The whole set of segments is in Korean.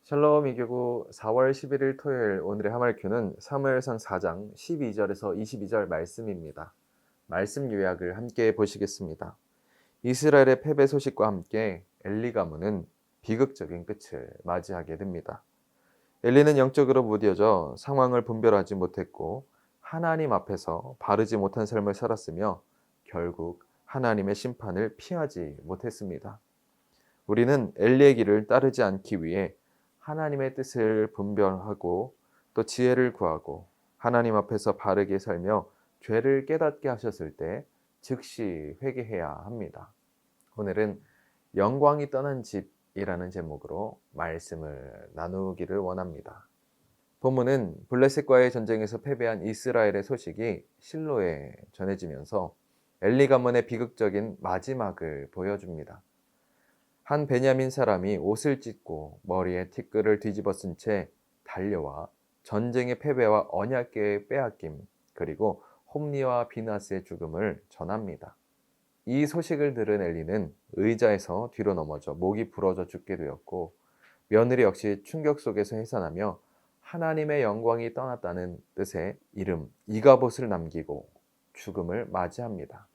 샬롬 이교구 4월 11일 토요일 오늘의 하말큐는 사무엘상 4장 12절에서 22절 말씀입니다. 말씀 요약을 함께 보시겠습니다. 이스라엘의 패배 소식과 함께 엘리 가문은 비극적인 끝을 맞이하게 됩니다. 엘리는 영적으로 무뎌져 상황을 분별하지 못했고 하나님 앞에서 바르지 못한 삶을 살았으며 결국 하나님의 심판을 피하지 못했습니다. 우리는 엘리의 길을 따르지 않기 위해 하나님의 뜻을 분별하고 또 지혜를 구하고 하나님 앞에서 바르게 살며 죄를 깨닫게 하셨을 때 즉시 회개해야 합니다. 오늘은 영광이 떠난 집이라는 제목으로 말씀을 나누기를 원합니다. 본문은 블레셋과의 전쟁에서 패배한 이스라엘의 소식이 실로에 전해지면서 엘리 가문의 비극적인 마지막을 보여줍니다. 한 베냐민 사람이 옷을 찢고 머리에 티끌을 뒤집어 쓴 채 달려와 전쟁의 패배와 언약궤의 빼앗김 그리고 홈리와 비나스의 죽음을 전합니다. 이 소식을 들은 엘리는 의자에서 뒤로 넘어져 목이 부러져 죽게 되었고 며느리 역시 충격 속에서 해산하며 하나님의 영광이 떠났다는 뜻의 이름 이가봇을 남기고 죽음을 맞이합니다.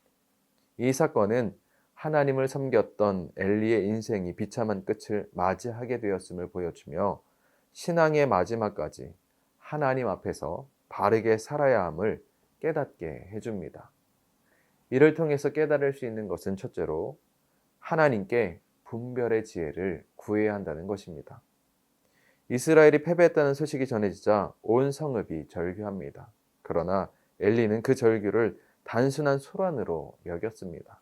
이 사건은 하나님을 섬겼던 엘리의 인생이 비참한 끝을 맞이하게 되었음을 보여주며 신앙의 마지막까지 하나님 앞에서 바르게 살아야 함을 깨닫게 해줍니다. 이를 통해서 깨달을 수 있는 것은 첫째로 하나님께 분별의 지혜를 구해야 한다는 것입니다. 이스라엘이 패배했다는 소식이 전해지자 온 성읍이 절규합니다. 그러나 엘리는 그 절규를 단순한 소란으로 여겼습니다.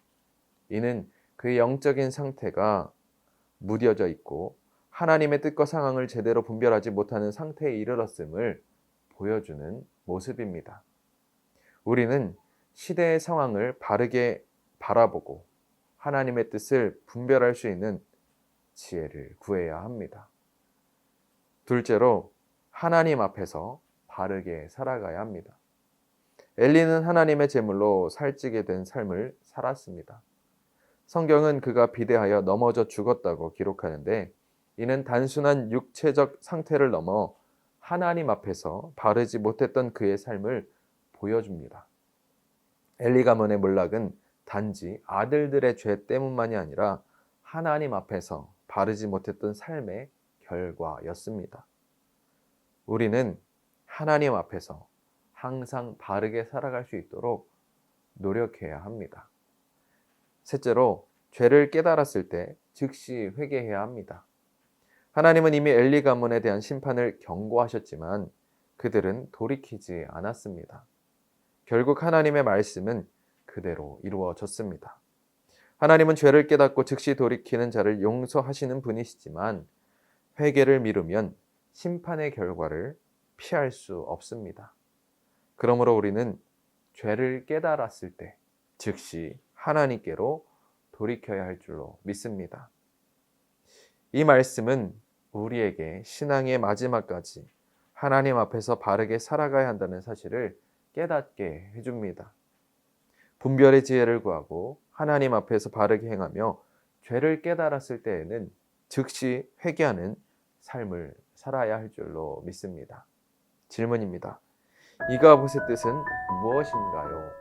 이는 그의 영적인 상태가 무뎌져 있고 하나님의 뜻과 상황을 제대로 분별하지 못하는 상태에 이르렀음을 보여주는 모습입니다. 우리는 시대의 상황을 바르게 바라보고 하나님의 뜻을 분별할 수 있는 지혜를 구해야 합니다. 둘째로 하나님 앞에서 바르게 살아가야 합니다. 엘리는 하나님의 제물로 살찌게 된 삶을 살았습니다. 성경은 그가 비대하여 넘어져 죽었다고 기록하는데 이는 단순한 육체적 상태를 넘어 하나님 앞에서 바르지 못했던 그의 삶을 보여줍니다. 엘리 가문의 몰락은 단지 아들들의 죄 때문만이 아니라 하나님 앞에서 바르지 못했던 삶의 결과였습니다. 우리는 하나님 앞에서 항상 바르게 살아갈 수 있도록 노력해야 합니다. 셋째로 죄를 깨달았을 때 즉시 회개해야 합니다. 하나님은 이미 엘리 가문에 대한 심판을 경고하셨지만 그들은 돌이키지 않았습니다. 결국 하나님의 말씀은 그대로 이루어졌습니다. 하나님은 죄를 깨닫고 즉시 돌이키는 자를 용서하시는 분이시지만 회개를 미루면 심판의 결과를 피할 수 없습니다. 그러므로 우리는 죄를 깨달았을 때 즉시 하나님께로 돌이켜야 할 줄로 믿습니다. 이 말씀은 우리에게 신앙의 마지막까지 하나님 앞에서 바르게 살아가야 한다는 사실을 깨닫게 해줍니다. 분별의 지혜를 구하고 하나님 앞에서 바르게 행하며 죄를 깨달았을 때에는 즉시 회개하는 삶을 살아야 할 줄로 믿습니다. 질문입니다. 이가봇의 뜻은 무엇인가요?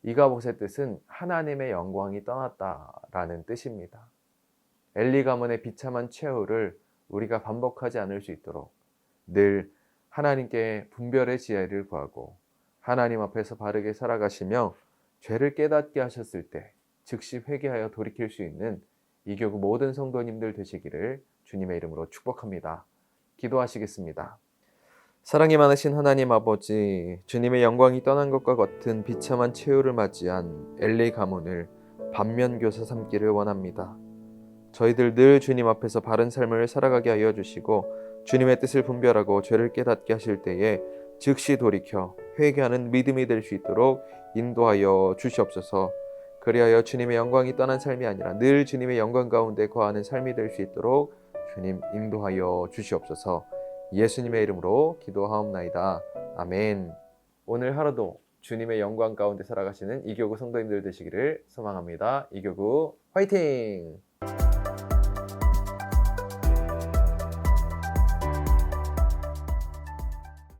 이가봇의 뜻은 하나님의 영광이 떠났다라는 뜻입니다. 엘리 가문의 비참한 최후를 우리가 반복하지 않을 수 있도록 늘 하나님께 분별의 지혜를 구하고 하나님 앞에서 바르게 살아가시며 죄를 깨닫게 하셨을 때 즉시 회개하여 돌이킬 수 있는 이 교구 모든 성도님들 되시기를 주님의 이름으로 축복합니다. 기도하시겠습니다. 사랑이 많으신 하나님 아버지, 주님의 영광이 떠난 것과 같은 비참한 최후를 맞이한 엘리 가문을 반면교사 삼기를 원합니다. 저희들 늘 주님 앞에서 바른 삶을 살아가게 하여 주시고 주님의 뜻을 분별하고 죄를 깨닫게 하실 때에 즉시 돌이켜 회개하는 믿음이 될 수 있도록 인도하여 주시옵소서. 그리하여 주님의 영광이 떠난 삶이 아니라 늘 주님의 영광 가운데 거하는 삶이 될 수 있도록 주님 인도하여 주시옵소서. 예수님의 이름으로 기도하옵나이다. 아멘. 오늘 하루도 주님의 영광 가운데 살아가시는 이교구 성도님들 되시기를 소망합니다. 이교구 화이팅!